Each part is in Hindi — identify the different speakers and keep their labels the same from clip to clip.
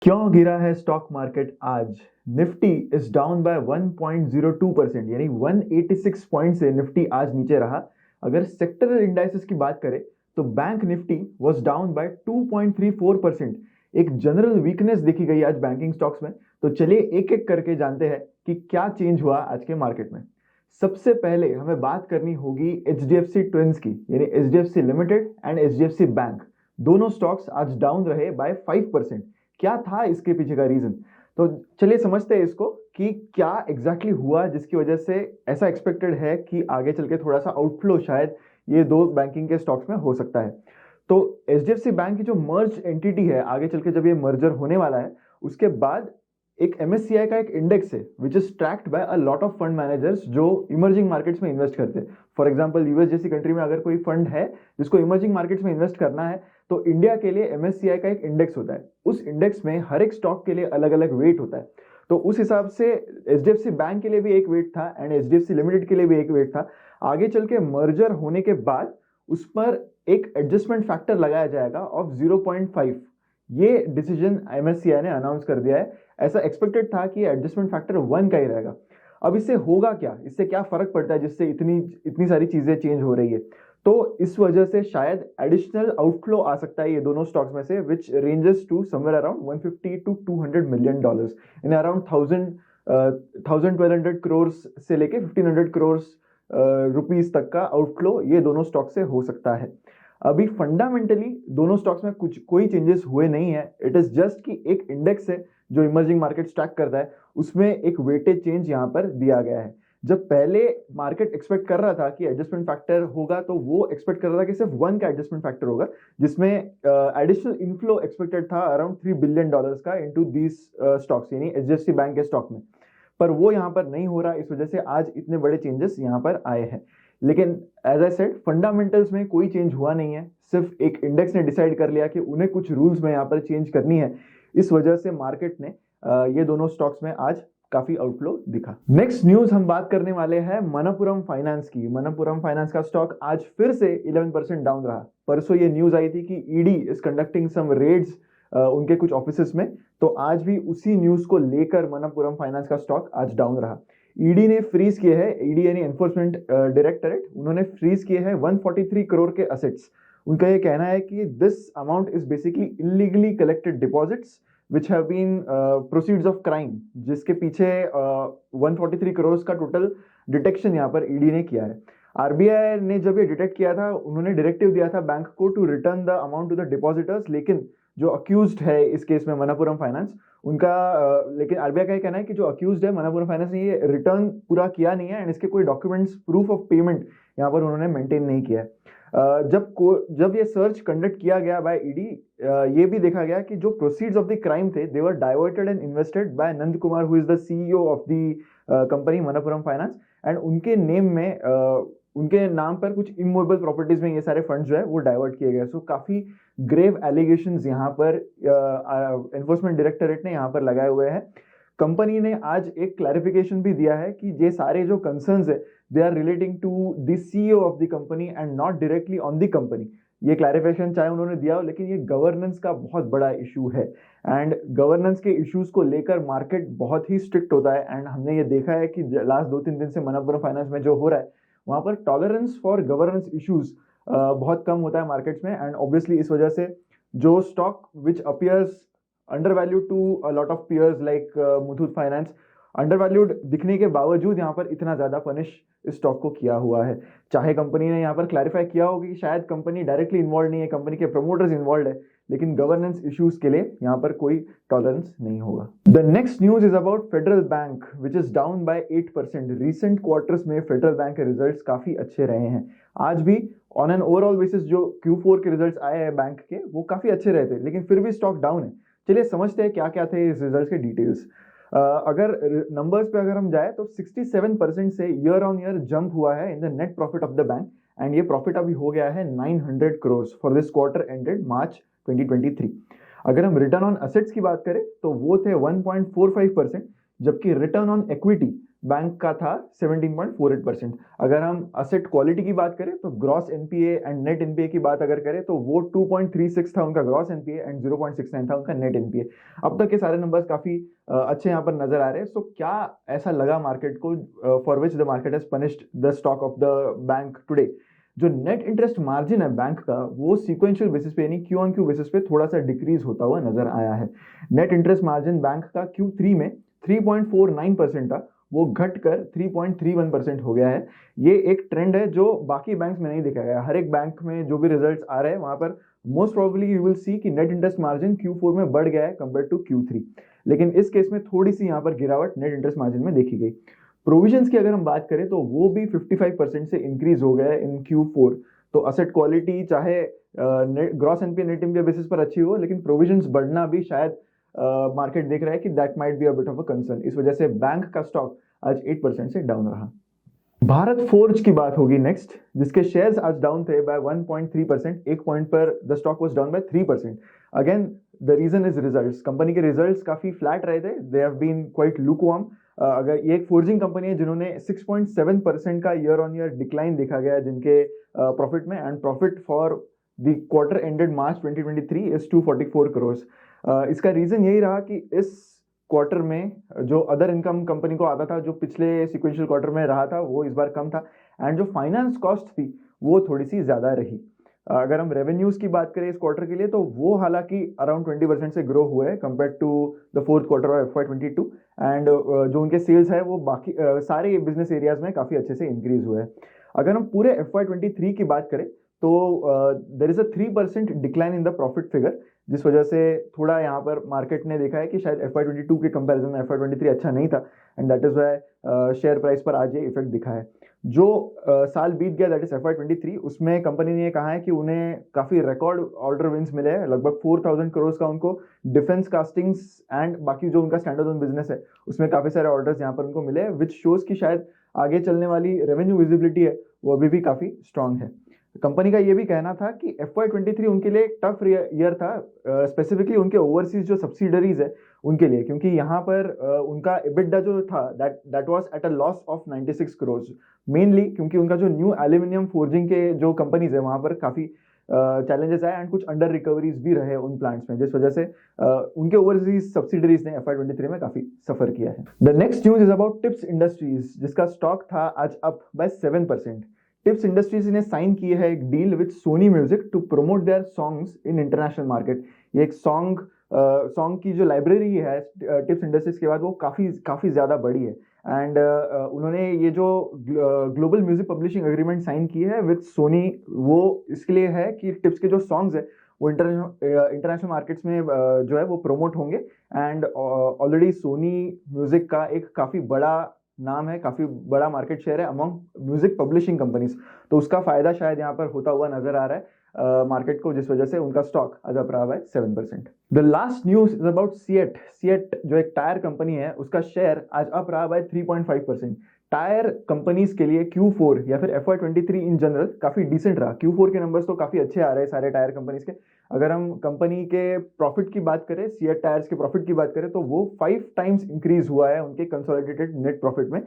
Speaker 1: क्यों गिरा है स्टॉक मार्केट आज? निफ्टी इज डाउन बाय 1.02%, यानी 186 पॉइंट से निफ्टी आज नीचे रहा। अगर सेक्टरल इंडाइसेस की बात करें तो bank Nifty was down bye 2.34%। एक जनरल वीकनेस देखी गई आज बैंकिंग स्टॉक्स में। तो चलिए एक एक करके जानते हैं कि क्या चेंज हुआ आज के मार्केट में। सबसे पहले हमें बात करनी होगी एचडीएफसी ट्विंस की, यानी HDFC limited and HDFC bank. दोनों स्टॉक्स आज डाउन रहे बाय 5%। क्या था इसके पीछे का रीजन? तो चलिए समझते हैं इसको कि क्या एग्जैक्टली हुआ जिसकी वजह से ऐसा एक्सपेक्टेड है कि आगे चल के थोड़ा सा आउटफ्लो शायद ये दो बैंकिंग के स्टॉक्स में हो सकता है। तो एचडीएफसी बैंक की जो मर्ज एंटिटी है, आगे चल के जब ये मर्जर होने वाला है उसके बाद एक एमएससीआई का एक इंडेक्स है which is tracked by a lot of fund managers जो इमर्जिंग मार्केट्स में इन्वेस्ट करते हैं। फॉर एग्जांपल यूएस जैसी कंट्री में अगर कोई फंड है जिसको इमर्जिंग मार्केट्स में इन्वेस्ट करना है तो इंडिया के लिए एमएससीआई का एक इंडेक्स होता है। उस इंडेक्स में हर एक स्टॉक के लिए अलग अलग वेट होता है। तो उस हिसाब से एचडीएफसी बैंक के लिए भी एक वेट था एंड एचडीएफसी लिमिटेड के लिए भी एक वेट था। आगे चल के मर्जर होने के बाद उस पर एक एडजस्टमेंट फैक्टर लगाया जाएगा ऑफ 0.5। ये डिसीजन एमएससीआई ने अनाउंस कर दिया है। ऐसा एक्सपेक्टेड था कि एडजस्टमेंट फैक्टर 1 का ही रहेगा। अब इससे होगा क्या, इससे क्या फर्क पड़ता है जिससे इतनी इतनी सारी चीजें चेंज हो रही है? तो इस वजह से शायद एडिशनल आउटफ्लो आ सकता है ये दोनों स्टॉक्स में से, which ranges to somewhere around 150 to 200 million dollars in around 1200 crore से लेके 1500 करोड़ रुपीस तक का आउटफ्लो ये दोनों स्टॉक से हो सकता है। अभी फंडामेंटली दोनों स्टॉक्स में कुछ कोई चेंजेस हुए नहीं है। इट इज जस्ट कि एक इंडेक्स है जो इमर्जिंग मार्केट ट्रैक करता है, उसमें एक वेटेज चेंज यहां पर दिया गया है। जब पहले मार्केट एक्सपेक्ट कर रहा था कि एडजस्टमेंट फैक्टर होगा तो वो एक्सपेक्ट कर रहा था कि सिर्फ 1 का एडजस्टमेंट फैक्टर होगा, जिसमें एडिशनल इनफ्लो एक्सपेक्टेड था अराउंड $3 बिलियन का इनटू दीस स्टॉक्स, यानी एचडीएफसी बैंक के स्टॉक में। पर वो यहां पर नहीं हो रहा, इस वजह से आज इतने बड़े चेंजेस यहां पर आए हैं। लेकिन एज आई सेड फंडामेंटल्स में कोई चेंज हुआ नहीं है, सिर्फ एक इंडेक्स ने डिसाइड कर लिया कि उन्हें कुछ रूल्स में यहाँ पर चेंज करनी है। इस वजह से मार्केट ने ये दोनों स्टॉक्स में आज काफी आउटफ्लो दिखा। नेक्स्ट न्यूज हम बात करने वाले हैं मनप्पुरम फाइनेंस की। मनप्पुरम फाइनेंस का स्टॉक आज फिर से 11% डाउन रहा। परसों ये न्यूज आई थी कि ED is conducting some raids उनके कुछ ऑफिसेस में। तो आज भी उसी न्यूज को लेकर मनप्पुरम फाइनेंस का स्टॉक आज डाउन रहा। ईडी ने फ्रीज किए हैं, ईडी यानी एनफोर्समेंट डायरेक्टरेट, उन्होंने फ्रीज किए हैं 143 करोड़ के असेट्स। उनका ये कहना है कि this amount is basically illegally collected deposits which have been proceeds of crime, जिसके पीछे 143 करोड़ का टोटल डिटेक्शन यहाँ पर ईडी ने किया है। आरबीआई ने जब ये डिटेक्ट किया था उन्होंने डायरेक्टिव दिया था बैंक को to return the amount to the depositors, लेकिन जो अक्यूज्ड है इस केस में मनप्पुरम फाइनेंस उनका लेकिन आरबीआई का कहना है कि जो अक्यूज्ड है मनप्पुरम फाइनेंस ने ये रिटर्न पूरा किया नहीं है एंड इसके कोई डॉक्यूमेंट्स प्रूफ ऑफ पेमेंट यहाँ पर उन्होंने मेंटेन नहीं किया है। जब ये सर्च कंडक्ट किया गया बाय ईडी, ये भी देखा गया कि जो प्रोसीड्स ऑफ द क्राइम थे they were diverted and invested by Nand Kumar who is the CEO of the company Manappuram Finance and उनके नेम में उनके नाम पर कुछ इमूवेबल प्रॉपर्टीज में ये सारे फंड्स जो है वो डाइवर्ट किए गए। सो काफी ग्रेव एलिगेशंस यहाँ पर एनफोर्समेंट डायरेक्टरेट ने यहाँ पर लगाए हुए हैं। कंपनी ने आज एक क्लैरिफिकेशन भी दिया है कि ये सारे जो कंसर्न्स है they are relating to the CEO of the company and not directly on the company. ये क्लैरिफिकेशन चाहे उन्होंने दिया हो, लेकिन ये गवर्नेंस का बहुत बड़ा इशू है एंड गवर्नेंस के इश्यूज को लेकर मार्केट बहुत ही स्ट्रिक्ट होता है। एंड हमने ये देखा है कि लास्ट 2-3 दिन से मनप्पुरम फाइनेंस में जो हो रहा है वहां पर टॉलरेंस फॉर गवर्नेंस इश्यूज बहुत कम होता है मार्केट्स में। एंड ऑब्वियसली इस वजह से जो stock which appears undervalued to a lot of peers like Muthoot finance, undervalued दिखने के बावजूद यहाँ पर इतना ज्यादा पनिश इस स्टॉक को किया हुआ है। चाहे कंपनी ने यहाँ पर क्लैरिफाई किया होगा कि शायद कंपनी डायरेक्टली इन्वॉल्व नहीं है, कंपनी के प्रमोटर्स इन्वॉल्व है, लेकिन गवर्नेंस इश्यूज के लिए यहाँ पर कोई टॉलरेंस नहीं होगा। The next news is about federal bank which is down by 8%। Recent quarters में फेडरल बैंक के रिजल्ट्स काफी अच्छे रहे हैं। आज भी ऑन एन ओवरऑल बेसिस जो Q4 के रिजल्ट्स आए हैं बैंक के वो काफी अच्छे रहे थे, लेकिन फिर भी स्टॉक डाउन है। चलिए समझते हैं क्या क्या थे इस रिजल्ट के डिटेल्स। अगर नंबर्स पे अगर हम जाए तो 67% से ईयर ऑन ईयर जंप हुआ है in the net profit of the bank and ये प्रॉफिट अभी हो गया है 900 crore for this quarter ended March 2023। अगर हम रिटर्न ऑन असेट्स की बात करें तो वो थे 1.45%, जबकि रिटर्न ऑन इक्विटी बैंक का था 17.48%। अगर हम असेट क्वालिटी की बात करें तो gross NPA and net NPA की बात अगर करें तो वो 2.36 था उनका ग्रॉस एनपीए एंड 0.69 था उनका नेट एनपीए। अब तक के सारे नंबर्स काफी अच्छे यहाँ पर नजर आ रहे हैं। सो क्या ऐसा लगा मार्केट को for which the market has punished the stock of the bank today? जो नेट इंटरेस्ट मार्जिन है बैंक का वो सीक्वेंशियल बेसिस पे यानी क्यू ऑन क्यू बेसिस पे थोड़ा सा डिक्रीज होता हुआ नजर आया है। नेट इंटरेस्ट मार्जिन बैंक का Q3 में 3.49% था, वो घटकर 3.31% हो गया है। ये एक ट्रेंड है जो बाकी बैंक्स में नहीं देखा गया। हर एक बैंक में जो भी रिजल्ट्स आ रहे हैं वहां पर most probably you will see कि नेट इंटरेस्ट मार्जिन Q4 में बढ़ गया है कंपेयर टू Q3, लेकिन इस केस में थोड़ी सी यहाँ पर गिरावट नेट इंटरेस्ट मार्जिन में देखी गई। प्रोविजंस की अगर हम बात करें तो वो भी 55% से इंक्रीज हो गया है इन Q4। तो असेट क्वालिटी चाहे gross NPA net NPA basis पर अच्छी हो, लेकिन प्रोविजंस बढ़ना भी शायद मार्केट देख रहा है कि that might be a bit of a concern. इस वजह से बैंक का स्टॉक आज 8% से डाउन रहा। भारत फोर्ज की बात होगी नेक्स्ट, जिसके शेयर्स आज डाउन थे बाय 1.3%। एक पॉइंट पर the stock was down by 3%। Again the reason is results. Company के रिजल्ट्स काफी फ्लैट रहे थे, they have been quite lukewarm. अगर ये एक फोर्जिंग कंपनी है जिन्होंने 6.7% का ईयर ऑन ईयर डिक्लाइन देखा गया है जिनके प्रॉफिट में, and profit for the quarter ended March 2023 is 244 crore. इसका रीजन यही रहा कि इस क्वार्टर में जो अदर इनकम कंपनी को आता था जो पिछले सिक्वेंशियल क्वार्टर में रहा था वो इस बार कम था, एंड जो फाइनेंस कॉस्ट थी वो थोड़ी सी ज्यादा रही। अगर हम रेवेन्यूज की बात करें इस क्वार्टर के लिए तो वो हालांकि अराउंड 20% से ग्रो हुए compare to the fourth quarter of FY22, and जो उनके सेल्स है वो बाकी सारे बिजनेस एरियाज में काफी अच्छे से इंक्रीज हुए हैं। अगर हम पूरे FY23 की बात करें तो there is a 3% decline in the profit figure, जिस वजह से थोड़ा यहाँ पर मार्केट ने देखा है कि शायद FY22 के कंपैरिजन में FY23 अच्छा नहीं था, and that is why share price पर आज ये इफेक्ट दिखा है। जो साल बीत गया दैट इज FY23, उसमें कंपनी ने ये कहा है कि उन्हें काफी रिकॉर्ड ऑर्डर विंस मिले हैं, लगभग 4000 करोड़ का उनको डिफेंस कास्टिंग्स एंड बाकी जो उनका स्टैंडर्ड ऑन बिजनेस है उसमें काफी सारे ऑर्डर्स यहाँ पर उनको मिले हैं, विच शोज की शायद आगे चलने वाली रेवेन्यू विजिबिलिटी है वो अभी भी काफी स्ट्रांग है। कंपनी का ये भी कहना था कि FY23 उनके लिए टफ ईयर था, स्पेसिफिकली उनके ओवरसीज जो सब्सिडरीज है उनके लिए, क्योंकि यहाँ पर उनका EBITDA जो था that was at a loss of 96 crore, mainly क्योंकि उनका जो न्यू एल्यूमिनियम फोर्जिंग के जो कंपनीज है वहां पर काफी चैलेंजेस आए एंड कुछ अंडर रिकवरीज भी रहे उन प्लांट्स में, जिस वजह से उनके ओवरसीज सब्सिडरीज ने FY23 में काफी सफर किया है। The next news is about Tips Industries, जिसका स्टॉक था आज अप बाय 7%। टिप्स इंडस्ट्रीज ने साइन की है एक deal with Sony Music to promote their songs in international market. ये एक सॉन्ग की जो लाइब्रेरी है टिप्स इंडस्ट्रीज के बाद वो काफी ज्यादा बड़ी है, एंड उन्होंने ये जो global music publishing agreement sign की है विद सोनी, वो इसके लिए है कि टिप्स के जो सॉन्ग्स है वो इंटरनेशनल मार्केट्स में जो है वो प्रमोट होंगे, एंड ऑलरेडी सोनी म्यूजिक का एक काफी बड़ा नाम है, काफी बड़ा मार्केट शेयर है अमंग म्यूजिक पब्लिशिंग कंपनीज, तो उसका फायदा शायद यहाँ पर होता हुआ नजर आ रहा है मार्केट को, जिस वजह से उनका स्टॉक आज अप रहा है 7%। The last news is about CEAT जो एक टायर कंपनी है उसका शेयर आज अप रहा है 3.5%। टायर कंपनीज के लिए Q4 या फिर FY23 इन जनरल काफी डिसेंट रहा। Q4 के नंबर्स तो काफी अच्छे आ रहे हैं सारे टायर कंपनीज के। अगर हम कंपनी के प्रॉफिट की बात करें, सिएट टायर्स के प्रॉफिट की बात करें, तो वो 5 टाइम्स इंक्रीज हुआ है उनके कंसोलिडेटेड नेट प्रॉफिट में।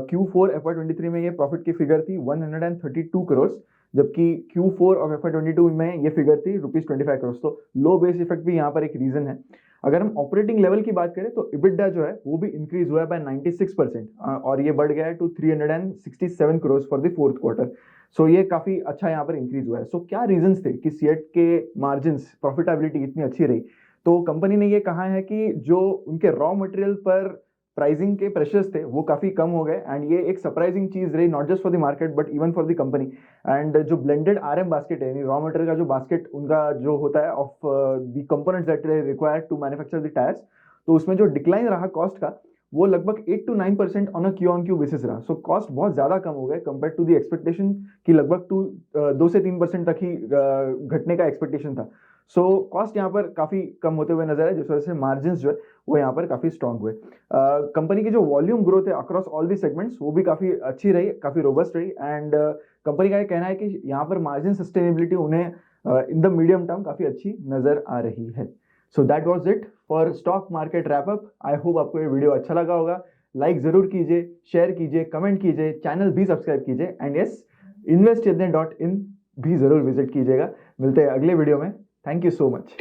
Speaker 1: Q4 FY23 में ये प्रॉफिट की फिगर थी 132 करोड़, जबकि Q4 ऑफ FY22 में ये फिगर थी ₹25 करोड़। तो लो बेस इफेक्ट भी यहाँ पर एक रीजन है। अगर हम ऑपरेटिंग लेवल की बात करें तो EBITDA जो है वो भी इंक्रीज हुआ है बाय 96%, और ये बढ़ गया है to 367 crore for the fourth quarter. So ये काफी अच्छा यहाँ पर इंक्रीज हुआ है। सो क्या रीजंस थे कि सिएट के मार्जिन्स प्रॉफिटेबिलिटी इतनी अच्छी रही? तो कंपनी ने ये कहा है कि जो उनके रॉ मटेरियल पर प्राइसिंग के प्रेशर्स थे वो काफी कम हो गए, एंड ये एक सरप्राइजिंग चीज रही not just for the market but even for the company. And जो ब्लेंडेड RM बास्केट है, रॉ मटेरियल का जो बास्केट उनका जो होता है of the components that they required to manufacture the tyres, तो उसमें जो डिक्लाइन रहा कॉस्ट का वो लगभग 8 to 9% on a Q on Q basis रहा। सो कॉस्ट बहुत ज्यादा कम हो गए कंपेयर टू द एक्सपेक्टेशन की, लगभग 2 से 3% तक ही घटने का एक्सपेक्टेशन था। सो कॉस्ट यहाँ पर काफी कम होते हुए नजर है, जिस वजह से मार्जिन जो है वो यहाँ पर काफी स्ट्रांग हुए। कंपनी की जो वॉल्यूम ग्रोथ है अक्रॉस ऑल दी सेगमेंट्स वो भी काफी अच्छी रही, काफी रोबस्ट रही, एंड कंपनी का ये कहना है कि यहाँ पर मार्जिन सस्टेनेबिलिटी उन्हें इन द मीडियम टर्म काफी अच्छी नजर आ रही है। So that was it for stock market wrap up. I hope आपको ये वीडियो अच्छा लगा होगा, लाइक जरूर कीजिए, शेयर कीजिए, कमेंट कीजिए, चैनल भी सब्सक्राइब कीजिए एंड यस investindia.in भी जरूर विजिट कीजिएगा। मिलते हैं अगले वीडियो में। Thank you so much.